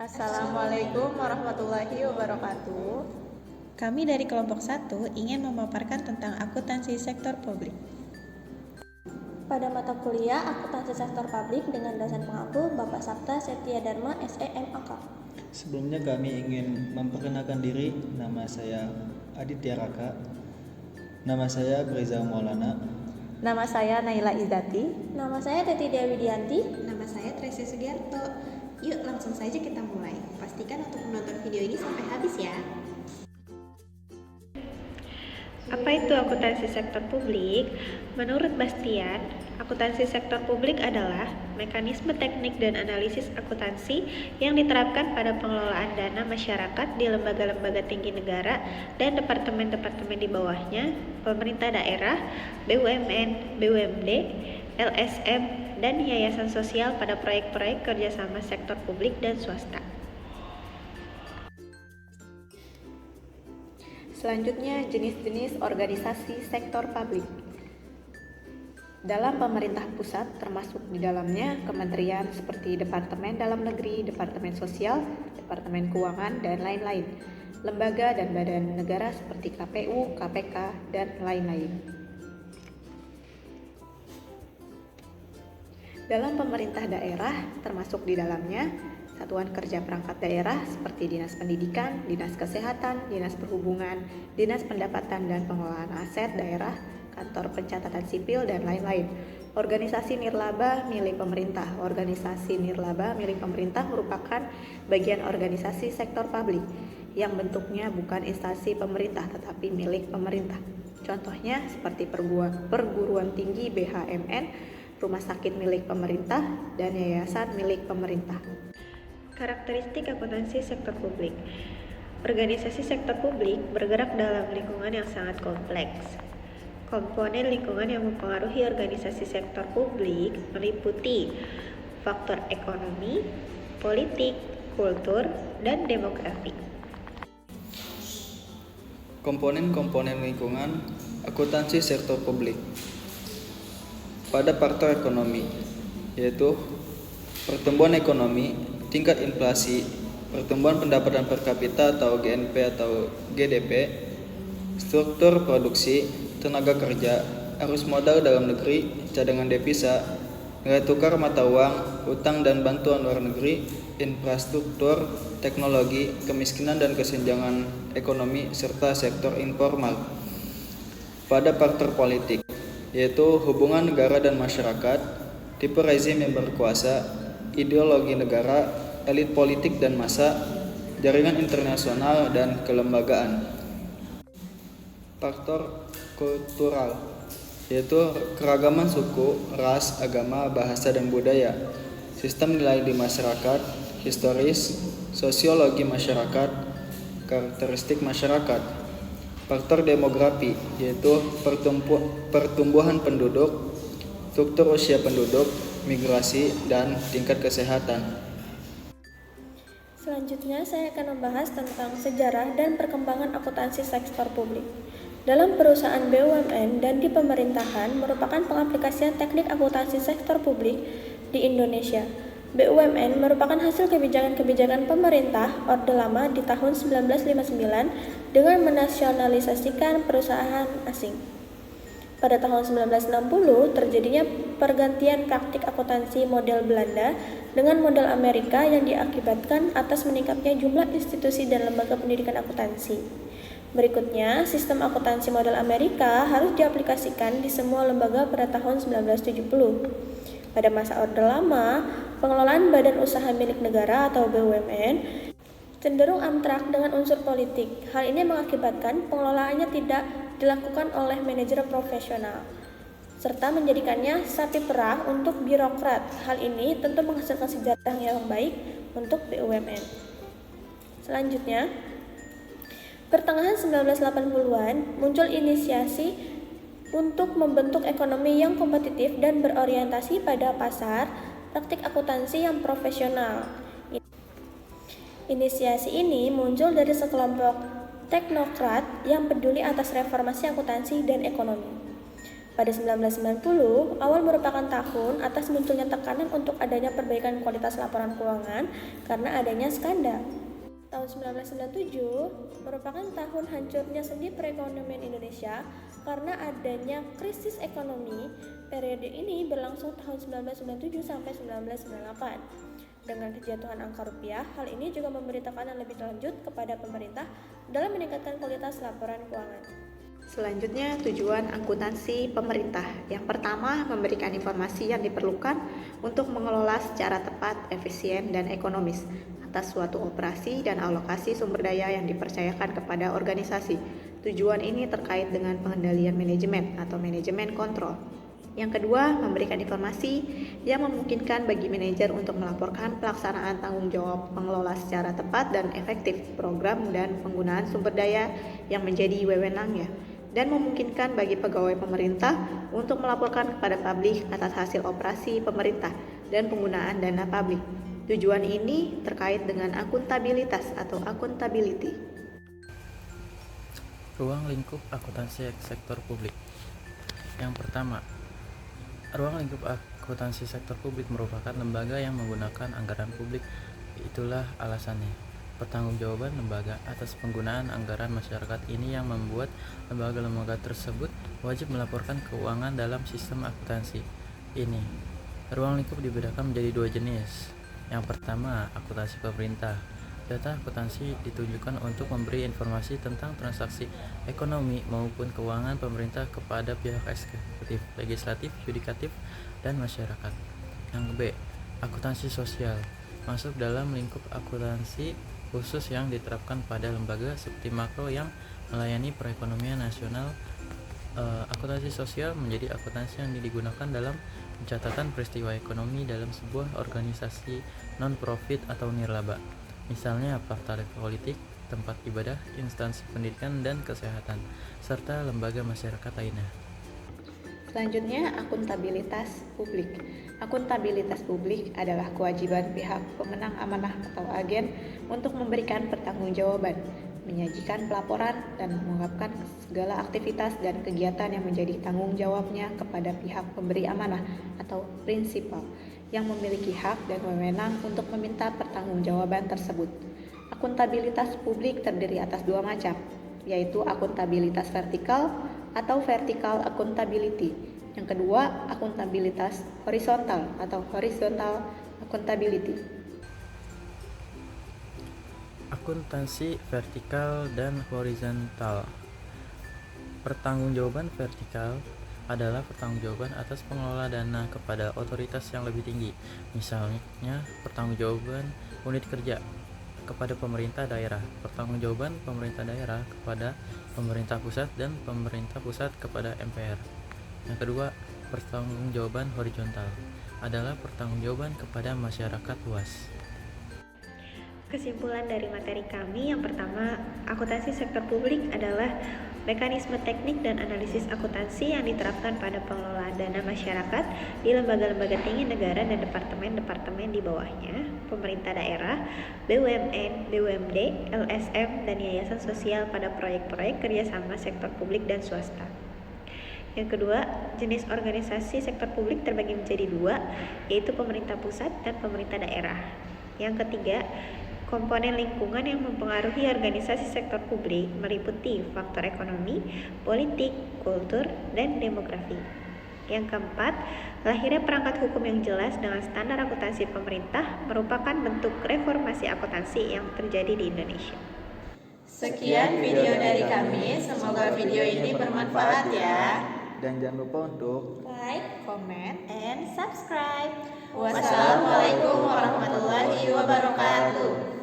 Assalamualaikum warahmatullahi wabarakatuh. Kami dari kelompok 1 ingin memaparkan tentang akuntansi sektor publik. Pada mata kuliah Akuntansi Sektor Publik dengan dosen pengampu Bapak Sabta Setia Dharma SEMAK. Sebelumnya kami ingin memperkenalkan diri. Nama saya Aditya Raka. Nama saya Breza Maulana. Nama saya Naila Izati. Nama saya Teti Dewi Dianti. Nama saya Tracy Sugiarto. Yuk langsung saja kita mulai. Pastikan untuk menonton video ini sampai habis ya. Apa itu akuntansi sektor publik? Menurut Bastian, akuntansi sektor publik adalah mekanisme teknik dan analisis akuntansi yang diterapkan pada pengelolaan dana masyarakat di lembaga-lembaga tinggi negara dan departemen-departemen di bawahnya, pemerintah daerah, BUMN, BUMD, LSM, dan yayasan sosial pada proyek-proyek kerjasama sektor publik dan swasta. Selanjutnya, jenis-jenis organisasi sektor publik. Dalam pemerintah pusat, termasuk di dalamnya kementerian seperti Departemen Dalam Negeri, Departemen Sosial, Departemen Keuangan, dan lain-lain. Lembaga dan badan negara seperti KPU, KPK, dan lain-lain. Dalam pemerintah daerah, termasuk di dalamnya satuan kerja perangkat daerah seperti Dinas Pendidikan, Dinas Kesehatan, Dinas Perhubungan, Dinas Pendapatan dan Pengelolaan Aset Daerah, Kantor Pencatatan Sipil, dan lain-lain. Organisasi nirlaba milik pemerintah. Organisasi nirlaba milik pemerintah merupakan bagian organisasi sektor publik yang bentuknya bukan instansi pemerintah tetapi milik pemerintah. Contohnya seperti perguruan tinggi BHMN, rumah sakit milik pemerintah, dan yayasan milik pemerintah. Karakteristik akuntansi sektor publik. Organisasi sektor publik bergerak dalam lingkungan yang sangat kompleks. Komponen lingkungan yang mempengaruhi organisasi sektor publik meliputi faktor ekonomi, politik, kultur, dan demografi. Komponen-komponen lingkungan akuntansi sektor publik. Pada faktor ekonomi, yaitu pertumbuhan ekonomi, tingkat inflasi, pertumbuhan pendapatan per kapita atau GNP atau GDP, struktur produksi, tenaga kerja, arus modal dalam negeri, cadangan devisa, nilai tukar mata uang, utang dan bantuan luar negeri, infrastruktur, teknologi, kemiskinan dan kesenjangan ekonomi, serta sektor informal. Pada faktor politik, yaitu hubungan negara dan masyarakat, tipe rezim yang berkuasa, ideologi negara, elit politik dan massa, jaringan internasional, dan kelembagaan. Faktor kultural, yaitu keragaman suku, ras, agama, bahasa, dan budaya, sistem nilai di masyarakat, historis, sosiologi masyarakat, karakteristik masyarakat. Faktor demografi, yaitu pertumbuhan penduduk, struktur usia penduduk, migrasi, dan tingkat kesehatan. Selanjutnya saya akan membahas tentang sejarah dan perkembangan akuntansi sektor publik. Dalam perusahaan BUMN dan di pemerintahan merupakan pengaplikasian teknik akuntansi sektor publik di Indonesia. BUMN merupakan hasil kebijakan-kebijakan pemerintah Orde Lama di tahun 1959 dengan menasionalisasikan perusahaan asing. Pada tahun 1960 terjadinya pergantian praktik akuntansi model Belanda dengan model Amerika yang diakibatkan atas meningkatnya jumlah institusi dan lembaga pendidikan akuntansi. Berikutnya, sistem akuntansi model Amerika harus diaplikasikan di semua lembaga pada tahun 1970. Pada masa Orde Lama, pengelolaan badan usaha milik negara atau BUMN cenderung amtrak dengan unsur politik. Hal ini mengakibatkan pengelolaannya tidak dilakukan oleh manajer profesional, serta menjadikannya sapi perah untuk birokrat. Hal ini tentu menghasilkan sejarah yang baik untuk BUMN. Selanjutnya, pertengahan 1980-an muncul inisiasi untuk membentuk ekonomi yang kompetitif dan berorientasi pada pasar, praktik akuntansi yang profesional. Inisiasi ini muncul dari sekelompok teknokrat yang peduli atas reformasi akuntansi dan ekonomi. Pada 1990, awal merupakan tahun atas munculnya tekanan untuk adanya perbaikan kualitas laporan keuangan karena adanya skandal. Tahun 1997 merupakan tahun hancurnya sendi perekonomian Indonesia karena adanya krisis ekonomi. Periode ini berlangsung tahun 1997 sampai 1998. Dengan kejatuhan angka rupiah, hal ini juga memberi tekanan lebih lanjut kepada pemerintah dalam meningkatkan kualitas laporan keuangan. Selanjutnya, tujuan akuntansi pemerintah. Yang pertama, memberikan informasi yang diperlukan untuk mengelola secara tepat, efisien, dan ekonomis atas suatu operasi dan alokasi sumber daya yang dipercayakan kepada organisasi. Tujuan ini terkait dengan pengendalian manajemen atau manajemen kontrol. Yang kedua, memberikan informasi yang memungkinkan bagi manajer untuk melaporkan pelaksanaan tanggung jawab pengelola secara tepat dan efektif program dan penggunaan sumber daya yang menjadi wewenangnya, dan memungkinkan bagi pegawai pemerintah untuk melaporkan kepada publik atas hasil operasi pemerintah dan penggunaan dana publik. Tujuan ini terkait dengan akuntabilitas atau accountability. Ruang lingkup akuntansi sektor publik. Yang pertama, ruang lingkup akuntansi sektor publik merupakan lembaga yang menggunakan anggaran publik. Itulah alasannya. Pertanggungjawaban lembaga atas penggunaan anggaran masyarakat ini yang membuat lembaga-lembaga tersebut wajib melaporkan keuangan dalam sistem akuntansi ini. Ruang lingkup dibedakan menjadi dua jenis. Yang pertama, akuntansi pemerintah. Data akuntansi ditunjukkan untuk memberi informasi tentang transaksi ekonomi maupun keuangan pemerintah kepada pihak eksekutif, legislatif, yudikatif, dan masyarakat. Yang B, akuntansi sosial. Masuk dalam lingkup akuntansi khusus yang diterapkan pada lembaga seperti makro yang melayani perekonomian nasional. Akuntansi sosial menjadi akuntansi yang digunakan dalam pencatatan peristiwa ekonomi dalam sebuah organisasi non-profit atau nirlaba, misalnya partai politik, tempat ibadah, instansi pendidikan dan kesehatan, serta lembaga masyarakat lainnya. Selanjutnya, akuntabilitas publik. Akuntabilitas publik adalah kewajiban pihak pemenang amanah atau agen untuk memberikan pertanggungjawaban, menyajikan pelaporan, dan mengungkapkan segala aktivitas dan kegiatan yang menjadi tanggung jawabnya kepada pihak pemberi amanah atau prinsipal yang memiliki hak dan wewenang untuk meminta pertanggungjawaban tersebut. Akuntabilitas publik terdiri atas dua macam, yaitu akuntabilitas vertikal atau vertical accountability. Yang kedua, akuntabilitas horizontal atau horizontal accountability. Akuntansi vertikal dan horizontal. Pertanggungjawaban vertikal adalah pertanggungjawaban atas pengelola dana kepada otoritas yang lebih tinggi, misalnya pertanggungjawaban unit kerja kepada pemerintah daerah, pertanggungjawaban pemerintah daerah kepada pemerintah pusat, dan pemerintah pusat kepada MPR. Yang kedua, pertanggungjawaban horizontal adalah pertanggungjawaban kepada masyarakat luas. Kesimpulan dari materi kami, yang pertama, akuntansi sektor publik adalah mekanisme teknik dan analisis akuntansi yang diterapkan pada pengelolaan dana masyarakat di lembaga-lembaga tinggi negara dan departemen-departemen di bawahnya, pemerintah daerah, BUMN, BUMD, LSM, dan yayasan sosial pada proyek-proyek kerjasama sektor publik dan swasta. Yang kedua, jenis organisasi sektor publik terbagi menjadi dua, yaitu pemerintah pusat dan pemerintah daerah. Yang ketiga, komponen lingkungan yang mempengaruhi organisasi sektor publik meliputi faktor ekonomi, politik, kultur, dan demografi. Yang keempat, lahirnya perangkat hukum yang jelas dengan standar akuntansi pemerintah merupakan bentuk reformasi akuntansi yang terjadi di Indonesia. Sekian video dari kami, semoga video ini bermanfaat ya. Dan jangan lupa untuk Like, Comment, and subscribe. Wassalamualaikum warahmatullahi wabarakatuh.